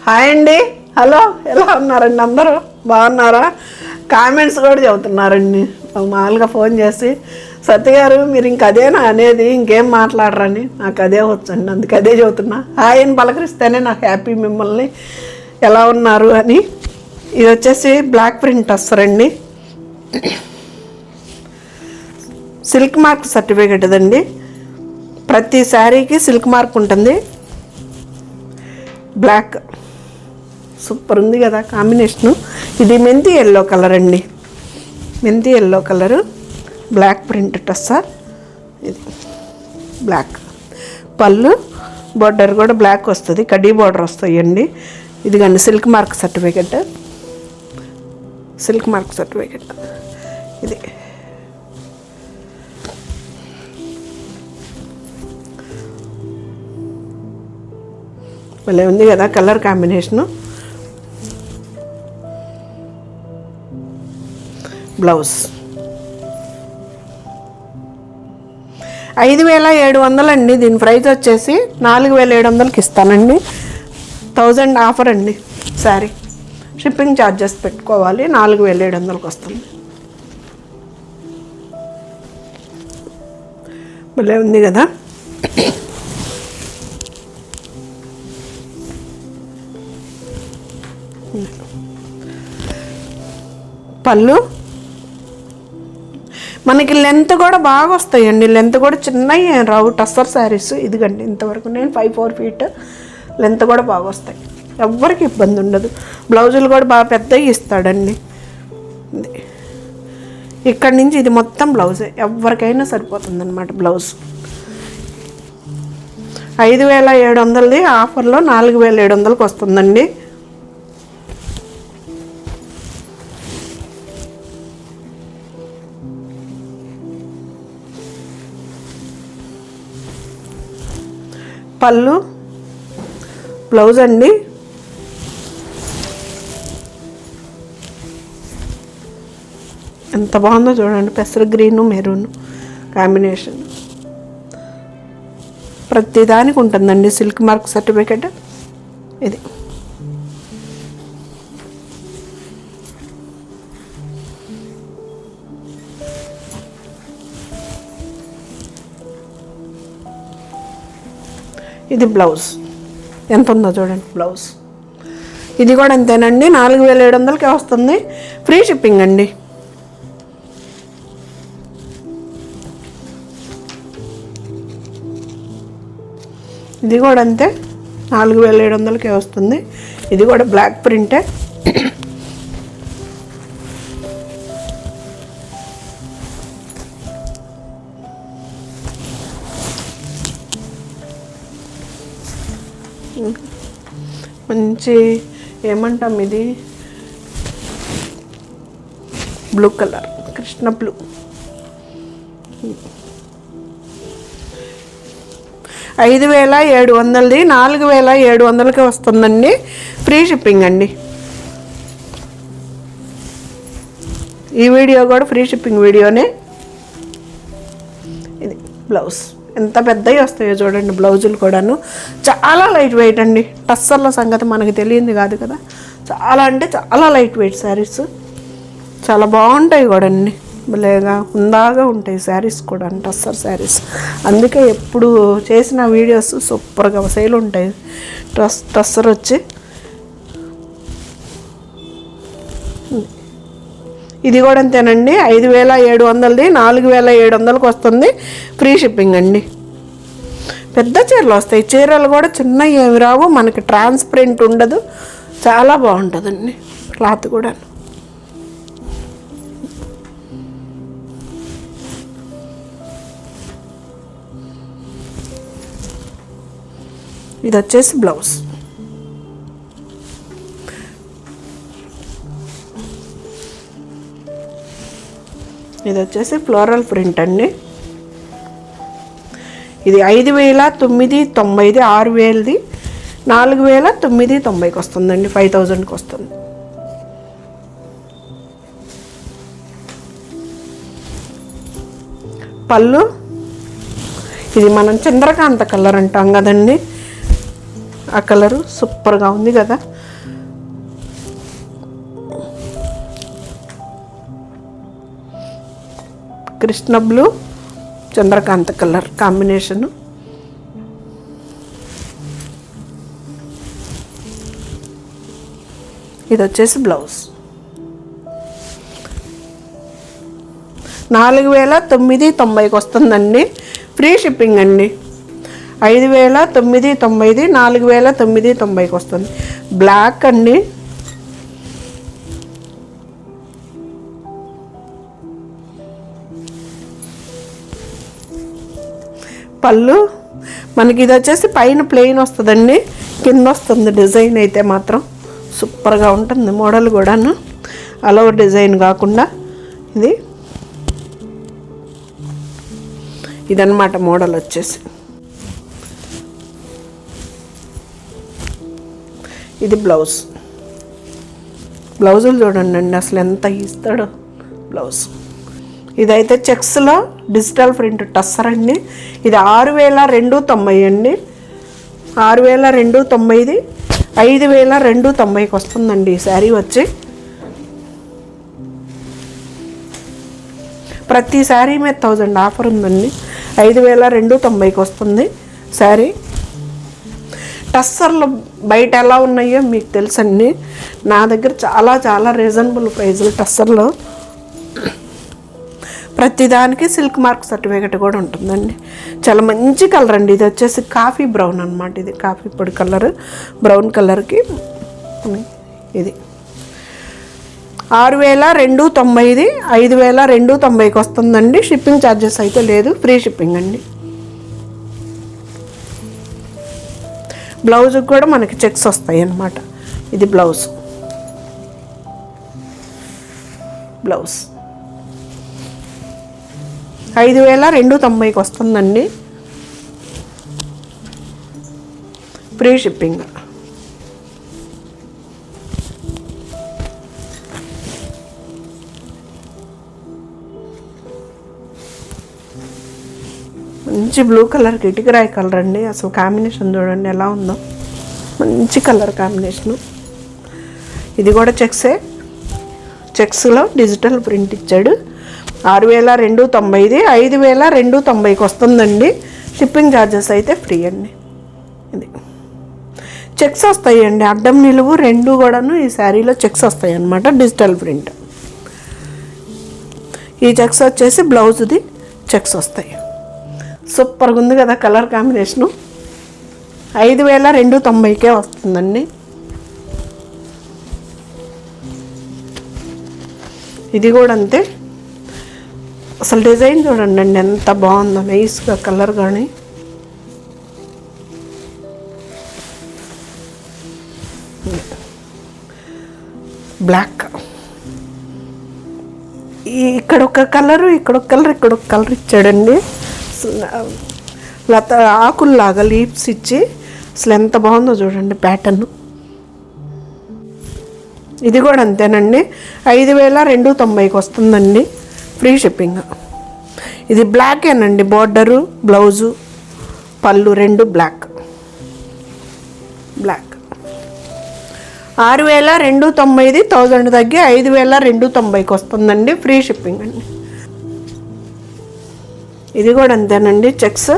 Hi అండి, hello, ఎలా ఉన్నారండి? అందరూ బాగున్నారా? కామెంట్స్ కూడా చెబుతున్నారండి మామూలుగా ఫోన్ చేసి, సత్య గారు మీరు ఇంక అదేనా అనేది, ఇంకేం మాట్లాడరని. నాకు అదే వచ్చండి, అందుకే అదే చెబుతున్నా. హాయ్ అని పలకరిస్తేనే నాకు హ్యాపీ మిమ్మల్ని ఎలా ఉన్నారు అని. ఇది వచ్చేసి బ్లాక్ ప్రింట్ వస్తారండి, సిల్క్ మార్క్ సర్టిఫికేట్ ఇదండి. ప్రతి శారీకి సిల్క్ మార్క్ ఉంటుంది. బ్లాక్ సూపర్ ఉంది కదా కాంబినేషను. ఇది మెంతి ఎల్లో కలర్ అండి, మెంతి yellow colour, block print tussar. ఇది బ్లాక్ పళ్ళు, బార్డర్ కూడా బ్లాక్ వస్తుంది, కడ్డీ బార్డర్ వస్తాయండి. ఇదిగండి silk mark certificate, silk mark certificate. ఇది భలే ఉంది కదా కలర్ కాంబినేషను. బ్లౌజ్ 5700 అండి. దీని ప్రైస్ వచ్చేసి 4700కి ఇస్తానండి. 1000 ఆఫర్ అండి సారీ. షిప్పింగ్ ఛార్జెస్ పెట్టుకోవాలి. 4700కి వస్తుంది. భలే ఉంది కదా. పళ్ళు మనకి లెంత్ కూడా బాగా వస్తాయండి, లెంత్ కూడా చిన్నవి రావు టస్సర్ శారీస్. ఇదిగండి ఇంతవరకు నేను 5-4 ఫీట్ లెంత్ కూడా బాగా వస్తాయి, ఎవ్వరికి ఇబ్బంది ఉండదు. బ్లౌజులు కూడా బాగా పెద్దవి ఇస్తాడండి. ఇక్కడి నుంచి ఇది మొత్తం బ్లౌజే, ఎవరికైనా సరిపోతుంది అనమాట బ్లౌజ్. 5700ది ఆఫర్లో 4700కి వస్తుందండి. పళ్ళు, బ్లౌజ్ అండి. ఎంత బాగుందో చూడండి, పెసర గ్రీను మెరూన్ కాంబినేషన్. ప్రతిదానికి ఉంటుందండి సిల్క్ మార్క్ సర్టిఫికెట్. ఇది ఇది బ్లౌజ్ ఎంత ఉందో చూడండి బ్లౌజ్. ఇది కూడా అంతేనండి, 4700కే వస్తుంది. ఫ్రీ షిప్పింగ్ అండి. ఇది కూడా అంతే, 4700కే వస్తుంది. ఇది కూడా బ్లాక్ ప్రింటే. మంచి ఏమంటాం, ఇది బ్లూ కలర్, కృష్ణ బ్లూ. 5700ది 4700కి వస్తుందండి. ఫ్రీ షిప్పింగ్ అండి. ఈ వీడియో కూడా ఫ్రీ షిప్పింగ్ వీడియోనే. ఇది బ్లౌజ్ ఎంత పెద్దవి వస్తాయో చూడండి. బ్లౌజులు కూడాను చాలా లైట్ వెయిట్ అండి. టస్సర్ల సంగతి మనకి తెలియంది కాదు కదా, చాలా అంటే చాలా లైట్ వెయిట్ శారీస్. చాలా బాగుంటాయి కూడా అండి, భలేగా హుందాగా ఉంటాయి శారీస్ కూడా, టస్సర్ శారీస్. అందుకే ఎప్పుడు చేసిన వీడియోస్ సూపర్గా సేల్ ఉంటాయి. టస్సర్ వచ్చి ఇది కూడా అంతేనండి. 5700ది 4700కి వస్తుంది. ఫ్రీ షిప్పింగ్ అండి. పెద్ద చీరలు వస్తాయి, చీరలు కూడా చిన్న ఏమి రావు, మనకి ట్రాన్స్పరెంట్ ఉండదు, చాలా బాగుంటుందండి క్లాత్ కూడా. ఇది వచ్చేసి బ్లౌజ్. ఇది వచ్చేసి ఫ్లోరల్ ప్రింట్ అండి. ఇది 5990, 6000ది 4990కి వస్తుందండి. 5000కి వస్తుంది. పళ్ళు ఇది మనం చంద్రకాంత కలర్ అంటాం కదండి, ఆ కలరు సూపర్గా ఉంది కదా. Krishna blue Chandrakanta colour combination. ఇది వచ్చేసి బ్లౌజ్. 4990కి వస్తుందండి. ఫ్రీ షిప్పింగ్ అండి. 5990, 4990కి వస్తుంది. బ్లాక్ అండి. పళ్ళు మనకి ఇది వచ్చేసి పైన ప్లెయిన్ వస్తుందండి, కింద వస్తుంది డిజైన్. అయితే మాత్రం సూపర్గా ఉంటుంది మోడల్ కూడాను, అలా డిజైన్ కాకుండా ఇదన్నమాట మోడల్ వచ్చేసి. ఇది బ్లౌజులు చూడండి అసలు ఎంత ఇస్తాడో బ్లౌజ్. ఇదైతే చెక్స్లో డిజిటల్ ప్రింట్ టస్సర్ అండి. ఇది 6290 అండి. 6290, 5290కి వస్తుందండి ఈ శారీ వచ్చి. ప్రతి శారీ మీద 1000 ఆఫర్ ఉందండి. 5290కి వస్తుంది శారీ. టస్సర్లు బయట ఎలా ఉన్నాయో మీకు తెలుసండి. నా దగ్గర చాలా చాలా రీజనబుల్ ప్రైజులు టస్సర్లో. ప్రతిదానికి సిల్క్ మార్క్ సర్టిఫికేట్ కూడా ఉంటుందండి. చాలా మంచి కలర్ అండి. ఇది వచ్చేసి కాఫీ బ్రౌన్ అనమాట. ఇది కాఫీ పొడి కలర్, బ్రౌన్ కలర్కి ఇది 6290, 5290కి వస్తుందండి. షిప్పింగ్ ఛార్జెస్ అయితే లేదు, ఫ్రీ షిప్పింగ్ అండి. బ్లౌజ్కి కూడా మనకి చెక్స్ వస్తాయి అన్నమాట. ఇది బ్లౌజ్ 5290కి వస్తుందండి, ఫ్రీ షిప్పింగ్. మంచి బ్లూ కలర్కి ఇటుకరాయి కలర్ అండి. అసలు కాంబినేషన్ చూడండి ఎలా ఉందో, మంచి కలర్ కాంబినేషను. ఇది కూడా చెక్స్లో డిజిటల్ ప్రింట్ ఇచ్చాడు. 6290, 5290కి వస్తుందండి. షిప్పింగ్ ఛార్జెస్ అయితే ఫ్రీ అండి. ఇది చెక్స్ వస్తాయండి, అడ్డం నిలువు రెండు కూడాను ఈ శారీలో చెక్స్ వస్తాయి అన్నమాట, డిజిటల్ ప్రింట్. ఈ చెక్స్ వచ్చేసి బ్లౌజ్ది చెక్స్ వస్తాయి. సూపర్గా ఉంది కదా కలర్ కాంబినేషను. 5290కే వస్తుందండి. ఇది కూడా అంతే. అసలు డిజైన్ చూడండి అండి ఎంత బాగుందో, నైస్గా కలర్ కానీ. బ్లాక్, ఇక్కడ ఒక కలరు, ఇక్కడ ఒక కలర్, ఇక్కడ ఒక కలర్ ఇచ్చాడండి. లత ఆకుల్లాగా లీవ్స్ ఇచ్చి అసలు ఎంత బాగుందో చూడండి ప్యాటర్న్. ఇది కూడా అంతేనండి, 5290కి వస్తుందండి, ఫ్రీ షిప్పింగ్. ఇది బ్లాకేనండి, బోర్డరు, బ్లౌజు, పళ్ళు రెండు బ్లాక్. 6290, 1000 తగ్గి 5290కి వస్తుందండి, ఫ్రీ షిప్పింగ్ అండి. ఇది కూడా అంతేనండి, చెక్స్.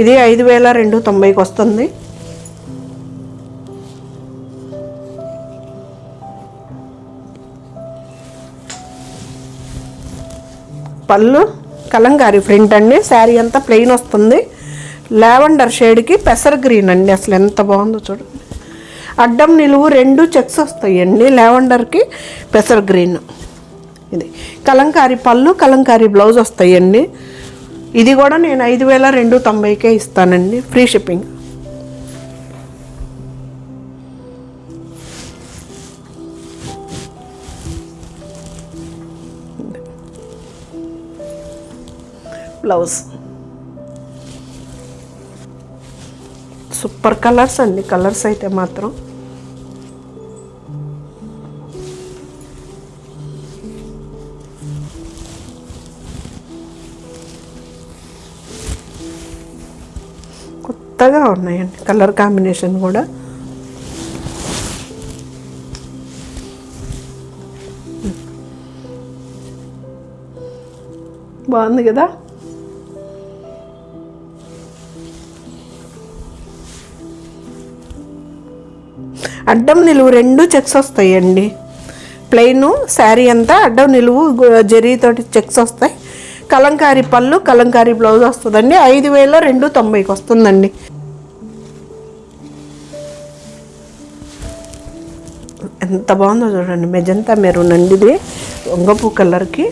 ఇది 5290కి వస్తుంది. పళ్ళు కలంకారీ ప్రింట్ అండి. శారీ అంతా ప్లెయిన్ వస్తుంది. లావెండర్ షేడ్కి పెసర్ గ్రీన్ అండి, అసలు ఎంత బాగుందో చూడండి. అడ్డం నిలువు రెండు చెక్స్ వస్తాయండి, లావెండర్కి పెసర్ గ్రీన్. ఇది కలంకారీ పళ్ళు, కలంకారీ బ్లౌజ్ వస్తాయండి. ఇది కూడా నేను 5290కే ఇస్తానండి, free shipping. Blouse super colours అండి, కలర్స్ అయితే మాత్రం. కొత్తగా ఉన్నాయండి కలర్ కాంబినేషన్ కూడా. బాగుంది కదా. అడ్డం నిలువు 2 చెక్స్ వస్తాయండి. ప్లెయిన్ శారీ అంతా అడ్డం నిలువు జరీతోటి చెక్స్ వస్తాయి. కలంకారీ పళ్ళు, కలంకారీ బ్లౌజ్ వస్తుందండి. 5290కి వస్తుందండి. ఎంత బాగుందో చూడండి. మెజంతా మెరూన్ అండి. ఇది వంగపూ కలర్కి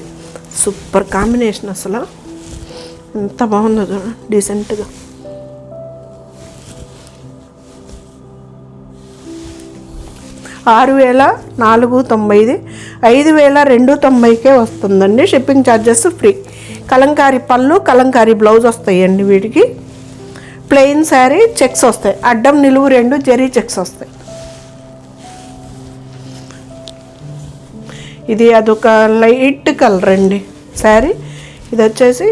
సూపర్ కాంబినేషన్. అసలు ఎంత బాగుందో చూడండి, డీసెంట్గా. $6,490, 5,290కే వస్తుందండి. Shipping charges free. కలంకారీ పళ్ళు, కలంకారీ బ్లౌజ్ వస్తాయండి వీటికి. ప్లెయిన్ శారీ చెక్స్ వస్తాయి. అడ్డం నిలువు 2 జరీ చెక్స్ వస్తాయి. ఇది అదొక లైట్ కలర్ అండి శారీ. ఇది వచ్చేసి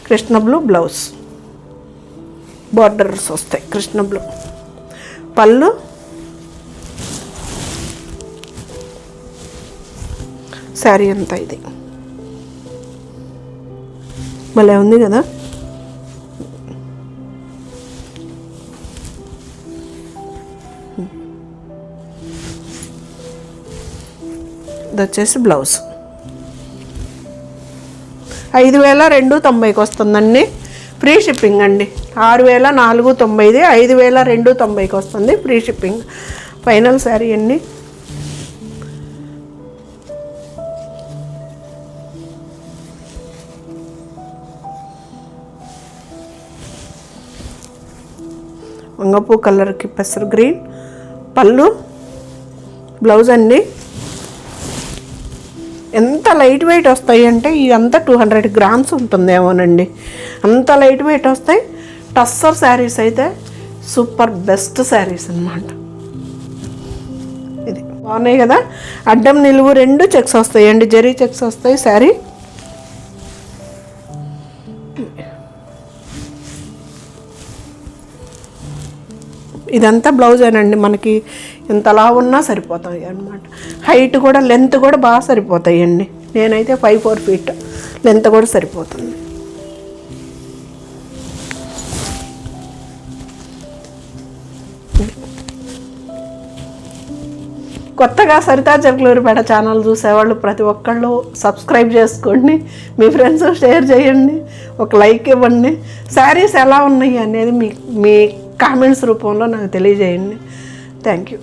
కృష్ణ బ్లూ బ్లౌజ్, బార్డర్స్ వస్తాయి కృష్ణ బ్లూ. పళ్ళు శారీ అంతా ఇది భలే ఉంది కదా. ఇది వచ్చేసి బ్లౌజ్. 5,290కి వస్తుందండి. ఫ్రీ షిప్పింగ్ అండి. 6,490, 5,290కి వస్తుంది ఫ్రీ షిప్పింగ్. ఫైనల్ శారీ అండి. వంగపూ కలర్కి పెసర్ గ్రీన్. పళ్ళు, బ్లౌజ్ అండి. ఎంత లైట్ వెయిట్ వస్తాయి అంటే ఇదంతా 200 గ్రామ్స్ ఉంటుందేమోనండి. అంత లైట్ వెయిట్ వస్తాయి. టస్సర్ శారీస్ అయితే సూపర్ బెస్ట్ శారీస్ అన్నమాట. ఇది బాగున్నాయి కదా. అడ్డం నిలువు 2 చెక్స్ వస్తాయండి, జరీ చెక్స్ వస్తాయి శారీ. ఇదంతా బ్లౌజేనండి. మనకి ఎంతలా ఉన్నా సరిపోతాయి అన్నమాట. హైట్ కూడా, లెంత్ కూడా బాగా సరిపోతాయండి. నేనైతే 5-4 ఫీట్ లెంత్ కూడా సరిపోతుంది. కొత్తగా సరితా చెక్లూరిపేట ఛానల్ చూసేవాళ్ళు ప్రతి ఒక్కళ్ళు సబ్స్క్రైబ్ చేసుకోండి. మీ ఫ్రెండ్స్ షేర్ చేయండి, ఒక లైక్ ఇవ్వండి. శారీస్ ఎలా ఉన్నాయి అనేది మీ కామెంట్స్ రూపంలో నాకు తెలియజేయండి. Thank you.